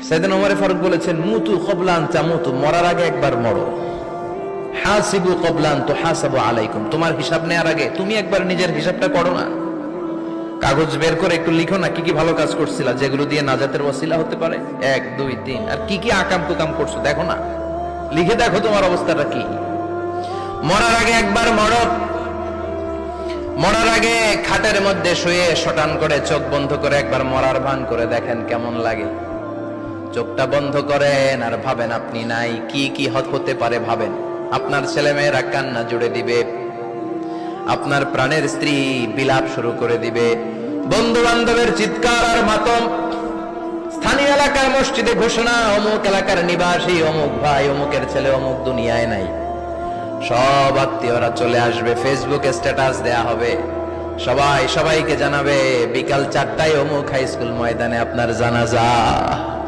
সাইয়েদনা ওমর ফারুক বলেছেন, মুতু ক্বাবলা আন তামুতু, মরার আগে একবার মরো। হাসিবু ক্বাবলা আন তুহাসাবু আলাইকুম, তোমার হিসাব নেওয়ার আগে তুমি একবার নিজের হিসাবটা করো না। কাগজ বের করে একটু লিখো না কি কি ভালো কাজ করছিলা, যেগুলো দিয়ে নাজাতের ওসিলা হতে পারে, 1 2 3, আর কি কি আকাম কুকাম করছো দেখো না, লিখে দেখো তোমার অবস্থাটা কি। মরার আগে একবার মরো। মরার আগে খাটের মধ্যে শুয়ে শটান করে চোখ বন্ধ করে একবার মরার ভান করে দেখেন কেমন লাগে। চোখটা বন্ধ করেন আর ভাবেন আপনি নাই, কি কি হতে পারে ভাবেন। আপনার ছেলে মেয়েরা কান্না জুড়ে দিবে, আপনার প্রাণের স্ত্রী বিলাপ শুরু করে দিবে, বন্ধু বান্ধবের চিৎকার আর মাতম, স্থানীয় এলাকার মসজিদে ঘোষণা, অমুক এলাকার নিবাসী অমুক ভাই অমুকের ছেলে অমুক দুনিয়ায় নাই। সব আত্মীয়রা চলে আসবে, ফেসবুকে স্ট্যাটাস দেয়া হবে, সবাই সবাইকে জানাবে বিকাল 4টায় অমুক হাই স্কুল ময়দানে আপনার জানাজা।